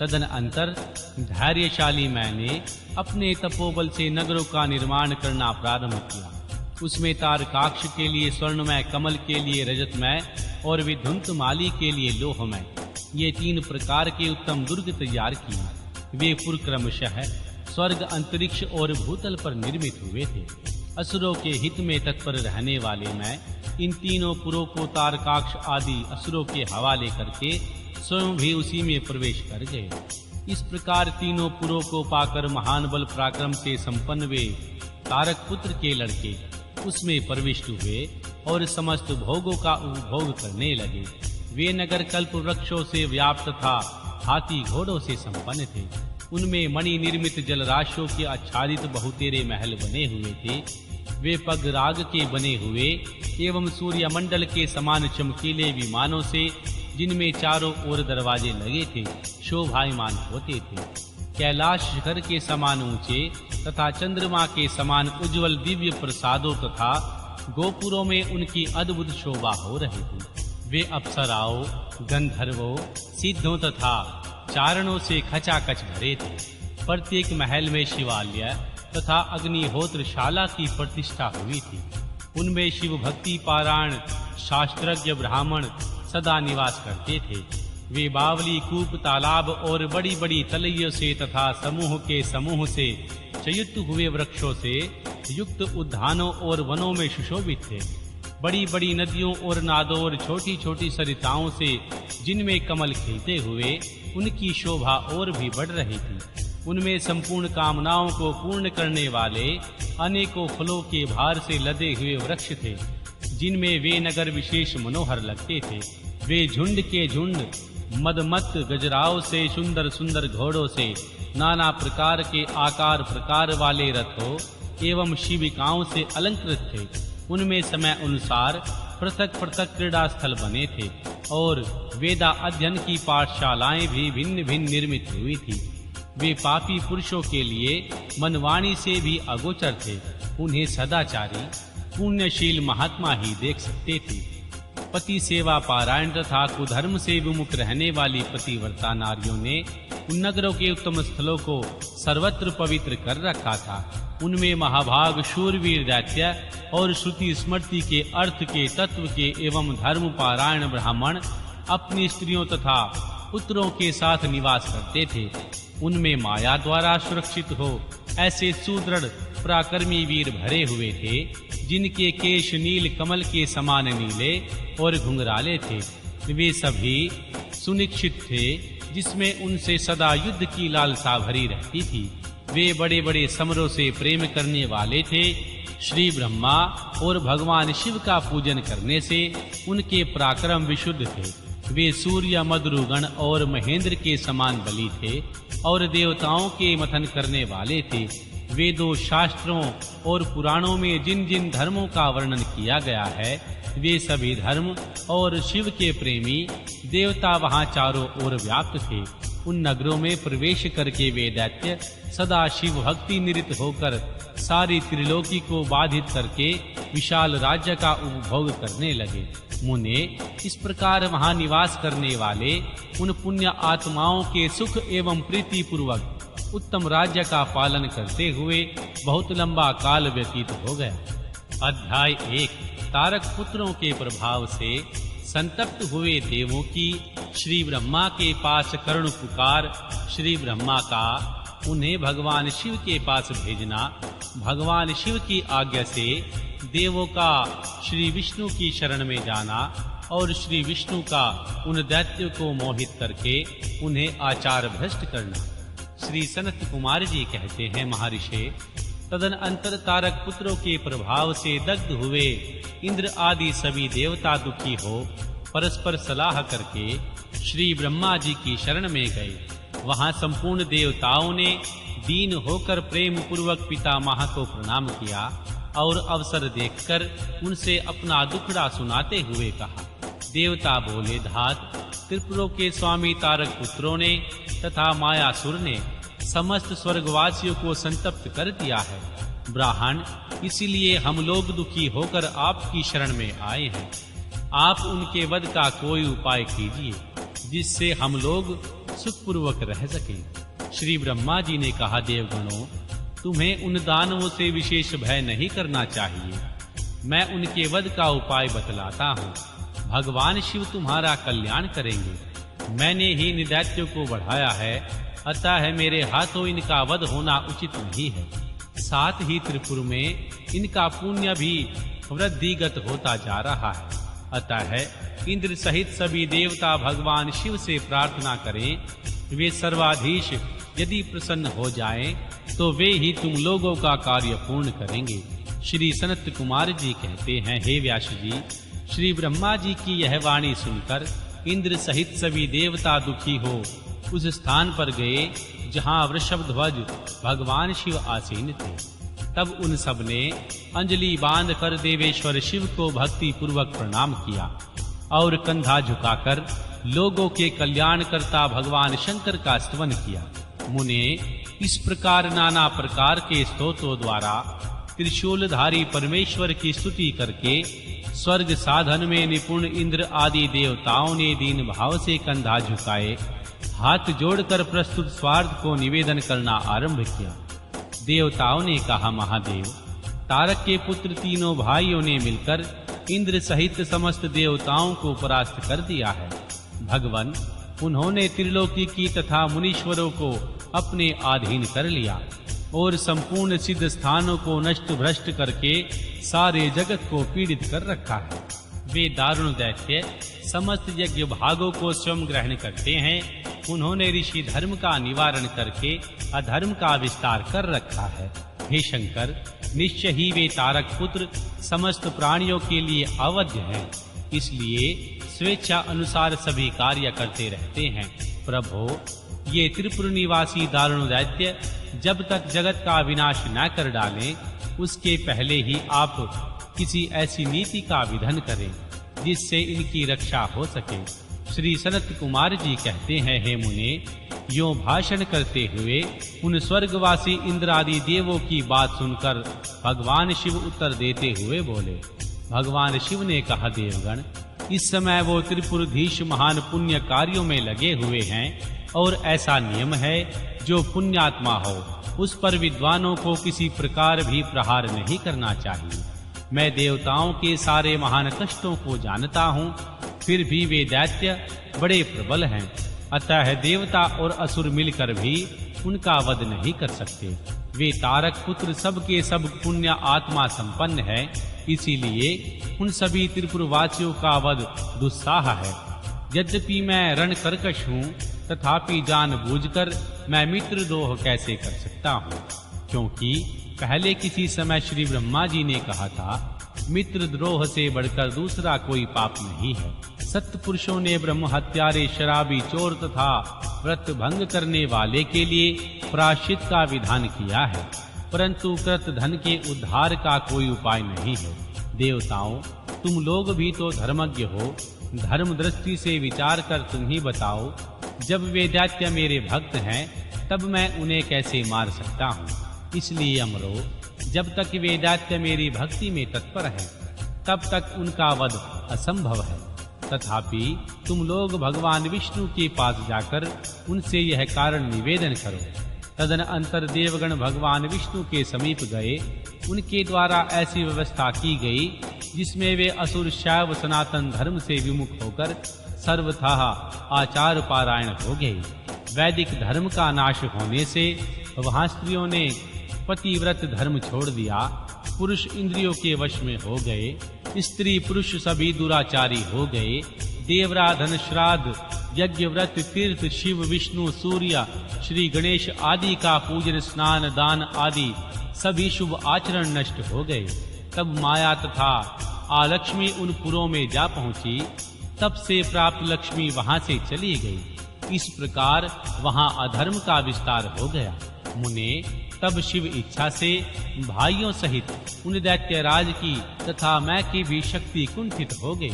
तदनंतर धैर्यशाली मैंने अपने तपोबल से नगरों का निर्माण करना प्रारंभ किया। उसमें तारकाक्ष के लिए स्वर्णमय, कमल के लिए रजतमय और विध्वंत माली के लिए लोहमय, ये 3 प्रकार के उत्तम दुर्ग तैयार किए। वे पुर क्रमशः स्वर्ग, अंतरिक्ष और भूतल पर निर्मित हुए थे। असुरों के हित में तत्पर रहने वाले मैं इन तीनों पुरों को तारकाक्ष आदि असुरों के हवाले करके स्वयं भी उसी में प्रवेश कर गए। इस प्रकार तीनों पुरों को पाकर महान बल पराक्रम से संपन्न वे तारक पुत्र के लड़के उसमें प्रविष्ट हुए और समस्त भोगों का उपभोग करने लगे। वे नगर कल्प वृक्षों से व्याप्त था, हाथी घोड़ों से संपन्न थे। उनमें मणि निर्मित जलराशियों के आच्छादित बहुतेरे महल बने हुए थे। वे पगराग के बने हुए एवं सूर्य मंडल के समान चमकीले विमानों से, जिनमें चारों ओर दरवाजे लगे थे, शोभायमान होते थे। कैलाश शिखर के समान ऊंचे तथा चंद्रमा के समान उज्जवल दिव्य प्रसादों तथा गोपुरों में उनकी अद्भुत शोभा हो रही थी। वे अप्सराओं, गंधर्वों, सिद्धों तथा चारणों से खचाखच भरे थे। प्रत्येक महल में शिवालय तथा अग्निहोत्रशाला की प्रतिष्ठा हुई थी। उनमें शिव भक्ति पारायण शास्त्रज्ञ ब्राह्मण सदा निवास करते थे। वे बावली, कूप, तालाब और बड़ी-बड़ी तलैयों से तथा समूह के समूह से चयुक्त हुए वृक्षों से युक्त उद्यानों और वनों में सुशोभित थे। बड़ी-बड़ी नदियों और नादों और छोटी-छोटी सरिताओं से, जिनमें कमल खिलते हुए उनकी शोभा और भी बढ़ रही थी। उनमें संपूर्ण कामनाओं को पूर्ण करने वाले अनेकों फलों के भार से लदे हुए वृक्ष थे, जिनमें वे नगर विशेष मनोहर लगते थे। वे झुंड के झुंड मदमत्त गजराओं से, सुंदर सुंदर घोड़ों से, नाना प्रकार के आकार प्रकार वाले रथों एवं शिविकाओं से अलंकृत थे। उनमें समय अनुसार पृथक पृथक क्रीड़ा स्थल बने थे और वेदा अध्ययन की पाठशालाएं भी भिन्न भिन्न निर्मित हुई थी। वे पापी पुरुषों के लिए मनवाणी से भी अगोचर थे। उन्हें सदाचारी पुण्यशील महात्मा ही देख सकते थे। पति सेवा पारायण तथा कुधर्म से विमुख रहने वाली पतिव्रता नारियों ने उन नगरों के उत्तम स्थलों को सर्वत्र पवित्र कर रखा था। उनमें महाभाग शूरवीर दैत्य और श्रुति स्मृति के अर्थ के तत्व के एवं धर्म पारायण ब्राह्मण अपनी स्त्रियों तथा पुत्रों के साथ निवास करते थे। उनमें माया द्वारा सुरक्षित हो ऐसे सुदृढ़ पराक्रमी वीर भरे हुए थे, जिनके केश नील कमल के समान नीले और घुंघराले थे। वे सभी सुनिश्चित थे, जिसमें उनसे सदा युद्ध की लालसा भरी रहती थी। वे बड़े-बड़े समरों से प्रेम करने वाले थे। श्री ब्रह्मा और भगवान शिव का पूजन करने से उनके पराक्रम विशुद्ध थे। वे सूर्य, मद्रुगण और महेंद्र के समान बली थे और देवताओं के मथन करने वाले थे। वेदों, शास्त्रों और पुराणों में जिन जिन धर्मों का वर्णन किया गया है, वे सभी धर्म और शिव के प्रेमी देवता वहां चारों ओर व्याप्त थे। उन नगरों में प्रवेश करके वे दैत्य सदा शिव भक्ति निरत होकर सारी त्रिलोकी को बाधित करके विशाल राज्य का उपभोग करने लगे। मुने, इस प्रकार वहां निवास करने वाले उन पुण्य आत्माओं के सुख एवं प्रीति पूर्वक उत्तम राज्य का पालन करते हुए बहुत लंबा काल व्यतीत हो गया। अध्याय 1। तारक पुत्रों के प्रभाव से संतप्त हुए देवों की श्री ब्रह्मा के पास करुण पुकार। श्री ब्रह्मा का उन्हें भगवान शिव के पास भेजना। भगवान शिव की आज्ञा से देवों का श्री विष्णु की शरण में जाना और श्री विष्णु का उन दैत्यों को मोहित करके उन्हें आचार भ्रष्ट करना। श्री सनत कुमार जी कहते हैं, महर्षि, तदनंतर तारक पुत्रों के प्रभाव से दग्ध हुए इंद्र आदि सभी देवता दुखी हो परस्पर सलाह करके श्री ब्रह्मा जी की शरण में गए। वहां संपूर्ण देवताओं ने दीन होकर प्रेम पूर्वक पितामह को प्रणाम किया और अवसर देखकर उनसे अपना दुखड़ा सुनाते हुए कहा। देवता बोले, धात, त्रिपुरों के स्वामी तारक पुत्रों ने तथा मायासुर ने समस्त स्वर्गवासियों को संतप्त कर दिया है। ब्राह्मण, इसीलिए हम लोग दुखी होकर आपकी शरण में आए हैं। आप उनके वध का कोई उपाय कीजिए, जिससे हम लोग सुखपूर्वक रह सकें। श्री ब्रह्मा जी ने कहा, देवगणों, तुम्हें उन दानवों से विशेष भय नहीं करना चाहिए। मैं उनके वध का उपाय बतलाता हूँ। भगवान शिव तुम्हारा कल्याण करेंगे। मैंने ही इन दैत्यों को बढ़ाया है, अतः मेरे हाथों इनका वध होना उचित नहीं है। साथ ही त्रिपुर में इनका पुण्य भी वृद्धिगत होता जा रहा है। अतः इंद्र सहित सभी देवता भगवान शिव से प्रार्थना करें, वे सर्वाधीश यदि प्रसन्न हो जाएं, तो वे ही तुम लोगों का कार्य पूर्ण करेंगे। श्री सनत कुमार जी कहते हैं, हे व्यास जी, श्री ब्रह्मा जी की यह वाणी सुनकर इंद्र सहित सभी देवता दुखी हो उस स्थान पर गए जहां वृषभध्वज भगवान शिव आसीन थे। तब उन सब ने अंजलि बांधकर देवेश्वर शिव को भक्ति पूर्वक प्रणाम किया और कंधा झुकाकर लोगों के कल्याण करता भगवान शंकर का स्तवन किया। मुने इस प्रकार नाना प्रकार के स्तोत्रों द्वारा त्रिशूलधारी परमेश्वर की स्तुति करके स्वर्ग साधन में निपुण इंद्र आदि देवताओं ने दीन भाव से कंधा झुकाए हाथ जोड़कर प्रस्तुत स्वार्थ को निवेदन करना आरंभ किया। देवताओं ने कहा, महादेव, तारक के पुत्र तीनों भाइयों ने मिलकर इंद्र सहित समस्त देवताओं को परास्त कर दिया है। भगवान, उन्होंने त्रिलोकी की तथा मुनीश्वरों को अपने अधीन कर लिया और संपूर्ण सिद्ध स्थानों को नष्ट भ्रष्ट करके सारे जगत को पीड़ित कर रखा है। वे दारुण दैत्य समस्त यज्ञ भागों को स्वयं ग्रहण करते हैं। उन्होंने ऋषि धर्म का निवारण करके अधर्म का विस्तार कर रखा है। हे शंकर, निश्चय ही वे तारक पुत्र समस्त प्राणियों के लिए अवध्य हैं, इसलिए स्वेच्छा अनुसार सभी कार्य करते रहते हैं। प्रभो, ये त्रिपुर निवासी दारुण दैत्य जब तक जगत का विनाश न कर डालें, उसके पहले ही आप किसी ऐसी नीति का विधान करें जिससे इनकी रक्षा हो सके। श्री सनत कुमार जी कहते हैं, हे मुने, यों भाषण करते हुए उन स्वर्गवासी इंद्र आदि देवों की बात सुनकर भगवान शिव उत्तर देते हुए बोले। भगवान शिव ने कहा, देवगण, इस समय वो त्रिपुरधीश महान पुण्य कार्यों में लगे हुए हैं और ऐसा नियम है, जो पुण्यात्मा हो उस पर विद्वानों को किसी प्रकार भी प्रहार नहीं करना चाहिए। मैं देवताओं के सारे महान कष्टों को जानता हूँ, फिर भी वे दैत्य बड़े प्रबल हैं, अतः देवता और असुर मिलकर भी उनका वध नहीं कर सकते। वे तारक पुत्र सबके सब पुण्य आत्मा संपन्न है, इसीलिए उन सभी त्रिपुरवासियों का वध दुस्साह है। यद्यपि मैं रण कर्कश हूँ, तथापि जानबूझकर मैं मित्रद्रोह कैसे कर सकता हूँ? क्योंकि पहले किसी समय श्री ब्रह्मा जी ने कहा था, मित्रद्रोह से बढ़कर दूसरा कोई पाप नहीं है। सत्पुरुषों ने ब्रह्म हत्यारे, शराबी, चोर तथा व्रत भंग करने वाले के लिए प्रायश्चित का विधान किया है, परंतु कृत धन के उद्धार का कोई उपाय नहीं है। देवताओं, तुम लोग भी तो धर्मज्ञ हो, धर्म दृष्टि से विचार कर तुम ही बताओ, जब वे दैत्य मेरे भक्त हैं, तब मैं उन्हें कैसे मार सकता हूँ? इसलिए अमरो, जब तक वे दैत्य मेरी भक्ति में तत्पर हैं, तब तक उनका वध असंभव है। तथापि तुम लोग भगवान विष्णु के पास जाकर उनसे यह कारण निवेदन करो। तदनंतर देवगण भगवान विष्णु के समीप गए। उनके द्वारा ऐसी व्यवस्था की गई जिसमें वे असुर शैव सनातन धर्म से विमुख होकर सर्वथा आचार पारायण हो गए। वैदिक धर्म का नाश होने से वहां स्त्रियों ने पतिव्रत धर्म छोड़ दिया, पुरुष इंद्रियों के वश में हो गए, स्त्री पुरुष सभी दुराचारी हो गए। देवराधन, श्राद्ध, यज्ञ, व्रत, तीर्थ, शिव, विष्णु, सूर्य, श्री गणेश आदि का पूजन, स्नान, दान आदि सभी शुभ आचरण नष्ट हो गए। तब माया तथा आलक्ष्मी उन पुरों में जा पहुंची। तब से प्राप्त लक्ष्मी वहां से चली गई। इस प्रकार वहां अधर्म का विस्तार हो गया। मुने, तब शिव इच्छा से भाइयों सहित उन दैत्यराज की तथा मैं की भी शक्ति कुंठित हो गई।